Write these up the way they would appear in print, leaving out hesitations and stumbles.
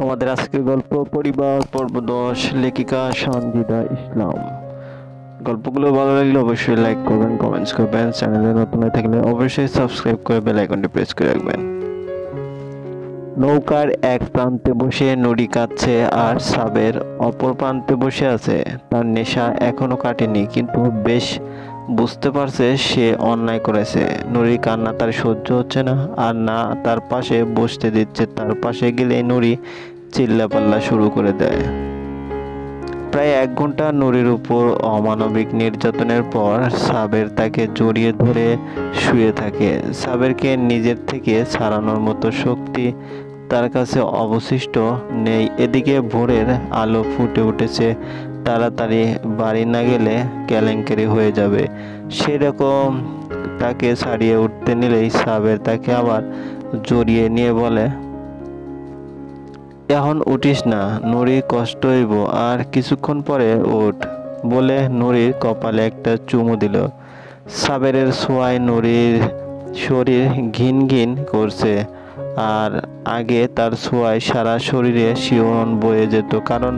আমাদের আজকের গল্প পরিবার পর্ব 10, লেখিকা সঞ্জিদা ইসলাম। গল্পগুলো ভালো লাগলে অবশ্যই লাইক করবেন, কমেন্টস করবেন। চ্যানেলে নতুন হয়ে থাকলে অবশ্যই সাবস্ক্রাইব করে বেল আইকনটি প্রেস করে রাখবেন। নৌকার এক প্রান্তে বসে নুরি কাঁদছে আর সাবের অপর প্রান্তে বসে আছে। তার নেশা এখনো কাটেনি, কিন্তু বেশ বুঝতে পারছে সে অন্যায় করেছে। নুরির কান্না তার সহ্য হচ্ছে না, আর না তার পাশে বসতে দিচ্ছে। তার পাশে গেলে নুরি চিল্লাপাল্লা শুরু করে দেয়। প্রায় 1 ঘন্টা নুরির উপর অমানবিক নির্যাতনের পর সাবের তাকে জড়িয়ে ধরে শুয়ে থাকে। সাবেরকে নিজের থেকে ছাড়ানোর মতো শক্তি তার কাছে অবশিষ্ট নেই। এদিকে ভোরের আলো ফুটে উঠেছে। তাড়াতাড়ি বাড়ি না গেলে কেলেঙ্কারি হয়ে যাবে। সেরকম তাকে ছাড়িয়ে উঠতে নিলেই সাবের তাকে আবার জড়িয়ে নিয়ে বলে, এখন উঠিস না, নুরি কষ্ট হইব, আর কিছুক্ষণ পরে ওঠ বলে নুরির কপালে একটা চুমু দিল। সাবেরের ছোঁয়ায় নুরির শরীর ঘিন ঘিন করছে, আর আগে তার ছোঁয়ায় সারা শরীরে শিহরণ বয়ে যেত, কারণ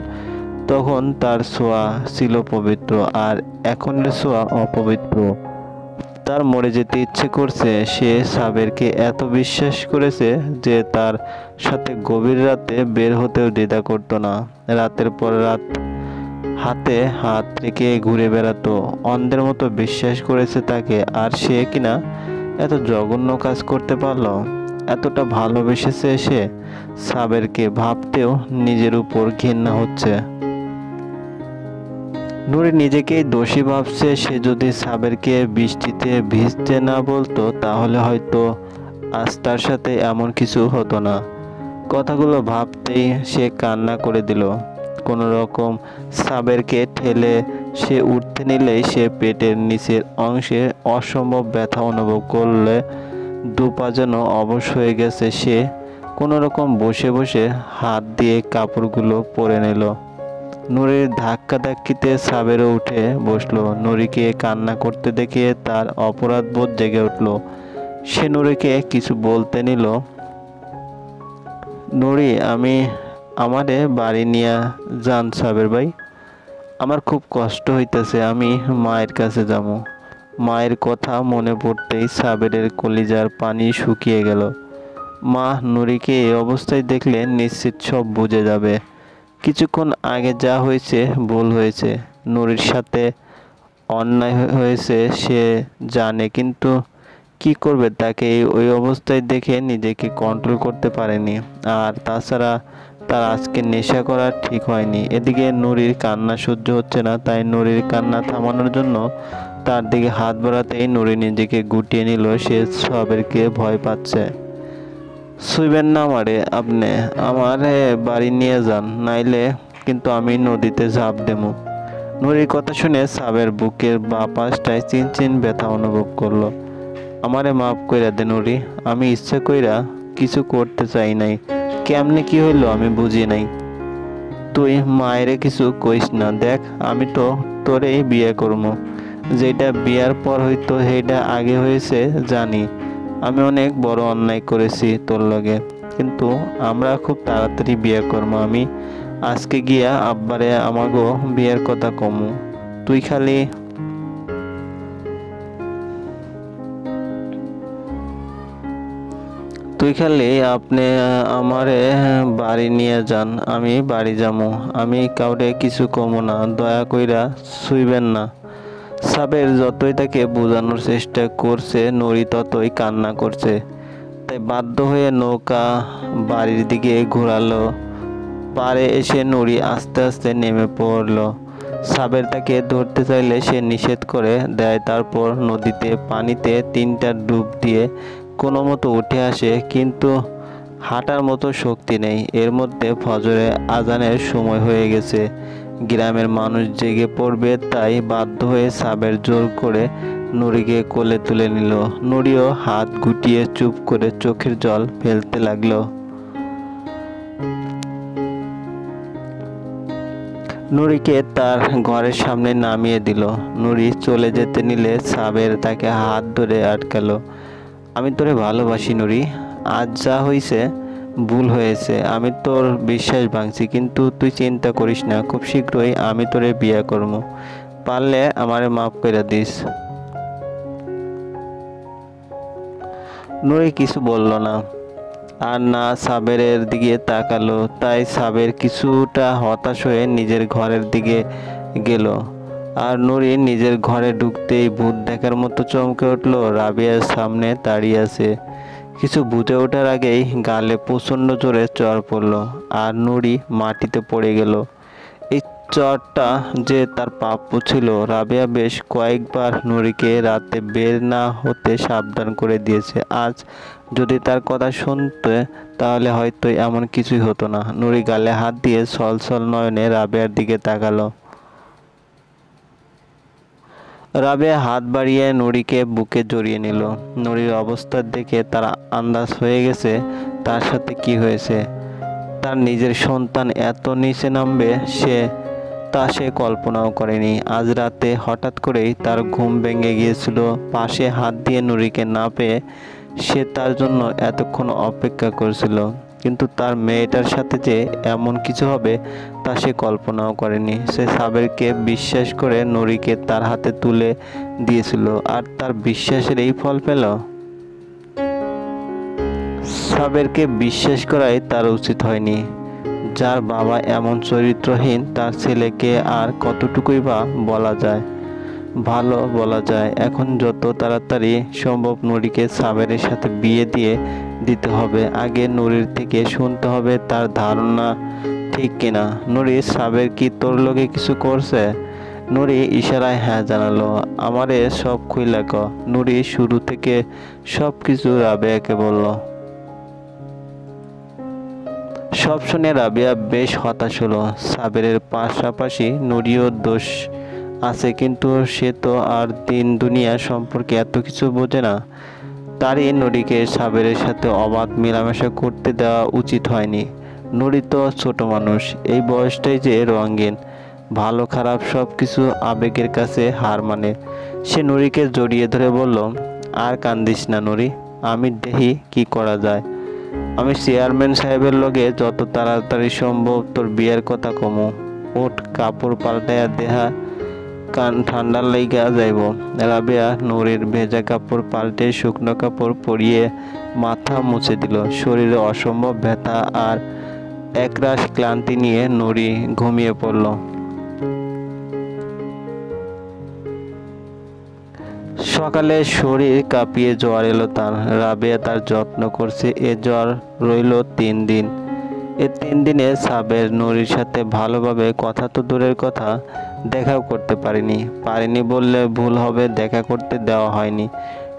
তখন তার ছোঁয়া ছিল পবিত্র, আর এখনের ছোঁয়া অপবিত্র। তার মরে যেতে ইচ্ছে করছে। সে সাবেরকে এত বিশ্বাস করেছে যে তার সাথে গভীর রাতে বের হতেও দ্বিধা করতো না। রাতের পর রাত হাতে হাত রেখে ঘুরে বেড়াতো, অন্ধের মতো বিশ্বাস করেছে তাকে। আর সে কিনা এত জঘন্য কাজ করতে পারলো। এতটা ভালোবেসেছে সে সাবেরকে, ভাবতেও নিজের উপর ঘৃণা হচ্ছে। নুরি নিজেকেই দোষী ভাবছে। সে যদি সাবেরকে বৃষ্টিতে ভিজতে না বলতো, তাহলে হয়তো আজ তার সাথে এমন কিছু হতো না। কথাগুলো ভাবতেই সে কান্না করে দিল। কোনো রকম সাবেরকে ঠেলে সে উঠতে নিলেই সে পেটের নিচের অংশে অসম্ভব ব্যথা অনুভব করলে দুপা যেন অবশ হয়ে গেছে। সে কোনো রকম বসে বসে হাত দিয়ে কাপড়গুলো পরে নিল। নুরির ধাক্কাধাক্কিতে সাবেরও উঠে বসলো। নুরিকে কান্না করতে দেখে তার অপরাধ বোধ জেগে উঠল। সে নুরিকে কিছু বলতে নিল। নুরি, আমারে বাড়ি নিয়ে যান সাবের ভাই, আমার খুব কষ্ট হইতেছে, আমি মায়ের কাছে যাবো। মায়ের কথা মনে পড়তেই সাবেরের কলিজার পানি শুকিয়ে গেল। মা নুরিকে এই অবস্থায় দেখলে নিশ্চিত সব বুঝে যাবে। কিছুক্ষণ আগে যা হয়েছে ভুল হয়েছে, নুরির সাথে অন্যায় হয়েছে সে জানে, কিন্তু কি করবে, তাকে ওই অবস্থায় দেখে নিজেকে কন্ট্রোল করতে পারেনি। আর তাছাড়া তার আজকে নেশা করা ঠিক হয়নি। এদিকে নুরির কান্না সহ্য হচ্ছে না, তাই নুরির কান্না থামানোর জন্য তার দিকে হাত বাড়াতেই নুরি নিজেকে গুটিয়ে নিল। সে সাবেরকে ভয় পাচ্ছে। ছুঁইবেন না আমারে, আপনি আমারে বাড়ি নিয়ে যান, নাইলে কিন্তু আমি নদীতে ঝাঁপ দেবো। নুরির কথা শুনে সাবের বুকের বাঁ পাশটায় চিনচিন ব্যথা অনুভব করলো। আমারে মাফ কইরা দে নুরি, আমি ইচ্ছা কইরা কিছু করতে চাই নাই। কেমনে কি হইলো আমি বুঝি নাই। তুই মায়েরে কিছু কইস না। দেখ, আমি তো তোরেই বিয়ে করবো। যেটা বিয়ার পর হইতো সেইটা আগে হয়েছে জানি। আমি অনেক বড় অন্যায় করেছি তোর লগে, কিন্তু আমরা খুব তাড়াতাড়ি বিয়ে করবো। আমি আজকে গিয়া আব্বারে আমাগো বিয়ের কথা কমু। তুই খালি আপনি আমারে বাড়ি নিয়ে যান, আমি বাড়ি যামু। আমি কাউরে কিছু কমু না, দয়া কইরা ছুঁইবেন না। সাবের যতই তাকে বোঝানোর চেষ্টা করছে, নুরি ততই কান্না করছে। তাই বাধ্য হয়ে নৌকা বাড়ির দিকে ঘোরালো। পাড়ে এসে নুরি আস্তে আস্তে নেমে পড়ল। সাবের তাকে ধরতে চাইলে সে নিষেধ করে দেয়। তারপর নদীতে পানিতে 3টা ডুব দিয়ে কোনো মতো উঠে আসে, কিন্তু হাঁটার মতো শক্তি নেই। এর মধ্যে ফজরে আজানের সময় হয়ে গেছে। গ্রামের মানুষ জেগে পড়বে, তাই বাধ্য হয়ে সাবের জোর করে নুরিকে কোলে তুলে নিল। নুরিও হাত গুটিয়ে চুপ করে চোখের জল ফেলতে লাগলো। নুরিকে তার ঘরের সামনে নামিয়ে দিল। নুরি চলে যেতে নিলে সাবের তাকে হাত ধরে আটকালো। আমি তোরে ভালোবাসি নুরি, আজ যা হইছে ভুল হয়েছে, আমি তোর বিশ্বাস ভাঙছি, কিন্তু তুই চিন্তা করিস না, খুব শীঘ্রই আমি তোরে বিয়ে করবো, পারলে আমারে মাফ করে দিস। নুরি কিছু বলল না, আর না সাবেরের দিকে তাকালো। তাই সাবের কিছুটা হতাশ হয়ে নিজের ঘরের দিকে গেল। আর নুরি নিজের ঘরে ঢুকতেই ভূত দেখার মতো চমকে উঠল। রাবিয়ার সামনে দাঁড়িয়ে আছে। কিছু বুঝে ওঠার আগেই গালে প্রচণ্ড জোরে চড় পড়ল, আর নুরি মাটিতে পড়ে গেল। এই চরটা যে তার প্রাপ্য ছিল। রাবেয়া বেশ কয়েকবার নুরিকে রাতে বের না হতে সাবধান করে দিয়েছে। আজ যদি তার কথা শুনতে, তাহলে হয়তো এমন কিছুই হতো না। নুরি গালে হাত দিয়ে ছলছল নয়নে রাবেয়ার দিকে তাকালো। রাবেয়া হাত বাড়িয়ে নুরিকে বুকে জড়িয়ে নিল। নুরির অবস্থা দেখে তার আন্দাজ হয়ে গেছে তার সাথে কি হয়েছে। তার নিজের সন্তান এত নিচে নামবে সে কল্পনাও করেনি। আজ রাতে হঠাৎ করেই তার ঘুম ভেঙে গিয়েছিল। পাশে হাত দিয়ে নুরিকে না পেয়ে সে তার জন্য এতক্ষণ অপেক্ষা করেছিল, কিন্তু তার মেয়েটার সাথে যে এমন কিছু হবে তা সে কল্পনাও করেনি। সে সাবেরকে বিশ্বাস করে নুরিকে তার হাতে তুলে দিয়েছিল, আর তার বিশ্বাসের এই ফল পেল। সাবেরকে বিশ্বাস করাই তার উচিত হয়নি। যার বাবা এমন চরিত্রহীন, তার ছেলেকে আর কতটুকুই বা ভালো বলা যায়। এখন যত তাড়াতাড়ি সম্ভব নুরিকে সাবেরের সাথে বিয়ে দিয়ে দিতে হবে। আগে নুরির থেকে শুনতে হবে তার ধারণা ঠিক কিনা। নুরি, সাবের কি তোর লোকে কিছু করছে? নুরি ইশারায় হ্যাঁ জানালো। আমারে সব খুইলা ক। নুরি শুরু থেকে সব কিছু রাবেয়াকে বলল। সব শুনে রাবেয়া বেশ হতাশ হলো। সাবেরের পাশাপাশি নুরিও দোষ আছে, কিন্তু সে তো আর দিন দুনিয়া সম্পর্কে এত কিছু বোঝে না। তারই নুরিকে সাবেরের সাথে অবাধ মেলামেশা করতে দেওয়া উচিত হয়নি। নুরি তো ছোট মানুষ, এই বয়সটাই যে রঙিন, ভালো খারাপ সব কিছু আবেগের কাছে হার মানে। সে নুরিকে জড়িয়ে ধরে বলল, আর কান্দিস না নুরি, আমি দেখি কি করা যায়। আমি চেয়ারম্যান সাহেবের লগে যত তাড়াতাড়ি সম্ভব তোর বিয়ের কথা কমু। ওঠ, কাপড় পাল্টাইয়া দেহা কান ঠান্ডার লাইগা যাইব। রাবেয়া নুরির ভেজা কাপড় পাল্টে শুকনো কাপড় পরিয়ে মাথা মুছে দিল। শরীরে অসম্ভব ব্যথা আর একরাশ ক্লান্তি নিয়ে নুরি ঘুমিয়ে পড়ল। সকালে শরীর কাঁপিয়ে জ্বর এলো তার। রাবেয়া তার যত্ন করছে। এ জ্বর রইল 3 দিন। এ 3 দিনে সাবের নুরির সাথে ভালোভাবে কথা তো দূরের কথা, দেখাও করতে পারেনি বললে ভুল হবে। দেখা করতে দেওয়া হয়নি,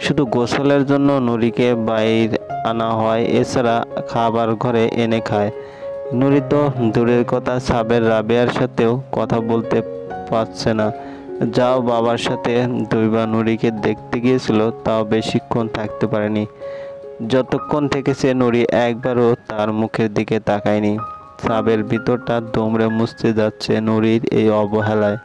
শুধু গোসলের জন্য নুরিকে বাইর আনা হয়, এছাড়া খাবার ঘরে এনে খায়। নুরি তো দূরের কথা, সাবের রাবেয়ার সাথেও কথা বলতে পারছে না। যাও বাবার সাথে দুইবার নুরিকে দেখতে গিয়েছিল, তাও বেশিক্ষণ থাকতে পারেনি। যতক্ষণ থেকেছে নুরি একবারও তার মুখের দিকে তাকায়নি। সাবের ভিতরটা দুমড়ে মুছতে যাচ্ছে নুরির এই অবহেলায়।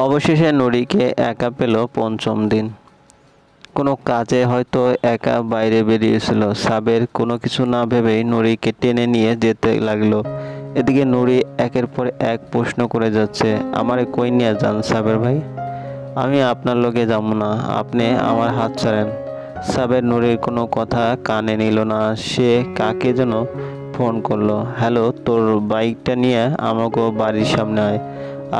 অবশেষে নুরিকে একা পেল 5ম দিন। কোনো কাজে হয়তো একা বাইরে বেরিয়েছিল। সাবের কোনো কিছু না ভেবেই নুরিকে টেনে নিয়ে যেতে লাগলো। এদিকে নুরি একের পর এক প্রশ্ন করে যাচ্ছে, আমারে কই নিয়ে যান সাবের ভাই? আমি আপনার লগে যাব না, আপনি আমার হাত ছাড়েন। সাবের নুরির কোনো কথা কানে নিল না। সে কাকে যেন ফোন করলো। হ্যালো, তোর বাইকটা নিয়ে আমাগো বাড়ির সামনে আয়,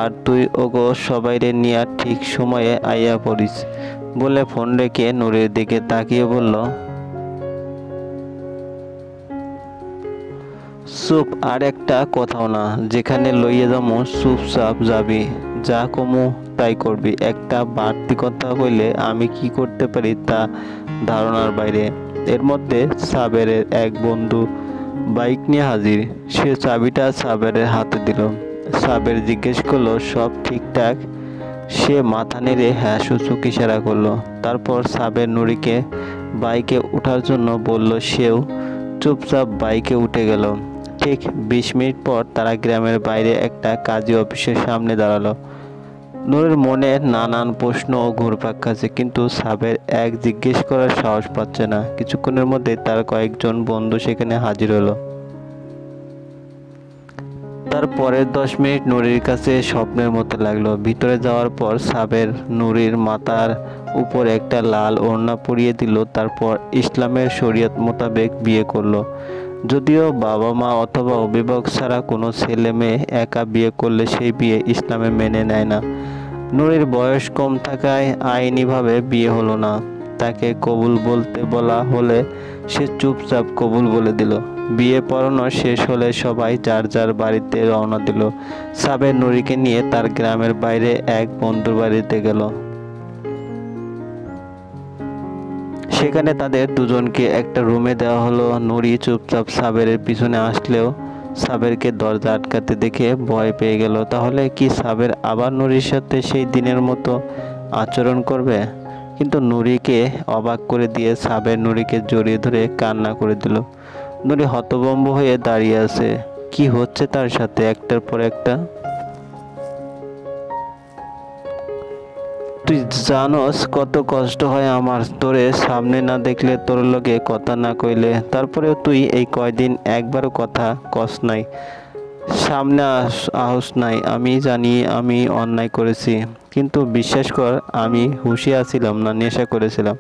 আর তুই ওগো সবাইরে নিয়ে ঠিক সময়ে আইয়া পড়িস বলে ফোন রেখে নুরির দিকে তাকিয়ে বলল, চুপ, আর একটা কথাও না। যেখানে লইয়া যামু চুপচাপ যাবি, যা কমু তাই করবি। একটা বাড়তি কথা কইলে আমি কি করতে পারি তা ধারণার বাইরে। এর মধ্যে সাবেরের এক বন্ধু বাইক নিয়ে হাজির। সে চাবিটা সাবেরের হাতে দিল। সাবের জিজ্ঞেস করলো, সব ঠিকঠাক? সে মাথা নেড়ে হ্যাঁ সূচক ইশারা করলো। তারপর সাবের নুরিকে বাইকে ওঠার জন্য বলল। সেও চুপচাপ বাইকে উঠে গেল। ঠিক 20 মিনিট পর তারা গ্রামের বাইরে একটা কাজী অফিসের সামনে দাঁড়ালো। নূরের মনে নানান প্রশ্ন ও ঘুরপাক খাচ্ছে, কিন্তু সাবের এক জিজ্ঞেস করার সাহস পাচ্ছে না। কিছুক্ষণের মধ্যে তার কয়েকজন বন্ধু সেখানে হাজির হলো। তার পরের 10 মিনিট নুরির কাছে স্বপ্নের মতো লাগলো। ভিতরে যাওয়ার পর সাবের নুরির মাথার উপর একটা লাল ওড়না পরিয়ে দিল, তারপর ইসলামের শরীয়ত মোতাবেক বিয়ে করলো। যদিও বাবা মা অথবা অভিভাবক ছাড়া কোনো ছেলে মেয়ে একা বিয়ে করলে সেই বিয়ে ইসলামে মেনে নেয় না। নুরির বয়স কম থাকায় আইনিভাবে বিয়ে হলো না। তাকে কবুল বলতে বলা হলে সে চুপচাপ কবুল বলে দিল। বিয়ে পড়ানো শেষ হলে সবাই যার যার বাড়িতে রওনা দিল। সাবের নুরিকে নিয়ে তার গ্রামের বাইরে এক বন্ধুর বাড়িতে গেল। সেখানে তাদের দুজনকে একটা রুমে দেওয়া হলো। নুরি চুপচাপ সাবেরের পিছনে আসলেও সাবেরকে দরজা আটকাতে দেখে ভয় পেয়ে গেল। তাহলে কি সাবের আবার নুরির সাথে সেই দিনের মতো আচরণ করবে? কিন্তু নুরিকে অবাক করে দিয়ে সাবের নুরিকে জড়িয়ে ধরে কান্না করে দিল। নুরি হতভম্ব হয়ে দাঁড়িয়ে আছে। কি হচ্ছে তার সাথে একটার পর একটা? তুই জানোস কত কষ্ট হয় আমার, তোরে সামনে না দেখলে, তোর লগে কথা না কইলে। তারপরেও তুই এই কয়দিন একবারও কথা কস নাই, সামনে আহস নাই। আমি জানি আমি অন্যায় করেছি, কিন্তু বিশ্বাস কর আমি হুঁশে আছিলাম না, নেশা করেছিলাম।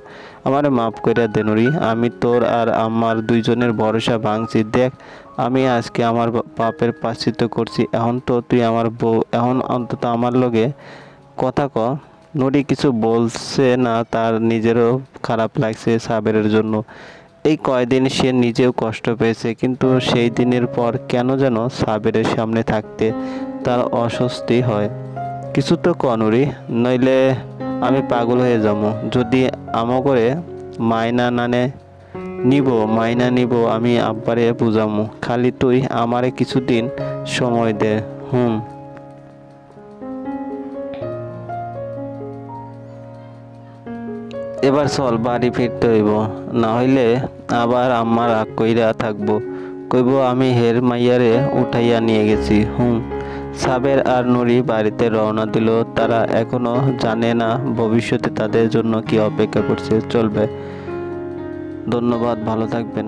আমারে মাফ কইরা দে নুরি। আমি তোর আর আমার দুইজনের ভরসা ভাঙছি। দেখ আমি আজকে আমার পাপের প্রায়শ্চিত্ত করছি। এখন তো তুই আমার বউ, এখন অন্তত আমার লগে কথা ক। নুরি কিছু বলছে না, তার নিজেরও খারাপ লাগছে সাবেরের জন্য। এই কয়দিন সে নিজেও কষ্ট পেয়েছে, কিন্তু সেই দিনের পর কেন যেন সাবেরের সামনে থাকতে তার অস্বস্তি হয়। কিছু তো ক নুরি, নইলে আমি পাগল হয়ে যাবো। যদি করে মাইনা নিব আমি আব্বারে বুঝামু। খালি তুই আমারে কিছুদিন সময় দে। এবার চল বাড়ি ফিরতে হইব, না হইলে আবার আম্মা রাগ কইরা থাকবো, কইব আমি হের মাইয়ারে উঠাইয়া নিয়ে গেছি। সাবের আর নুরি বাড়িতে রওনা দিল। তারা এখনো জানে না ভবিষ্যতে তাদের জন্য কি অপেক্ষা করছে। চলবে। ধন্যবাদ, ভালো থাকবেন।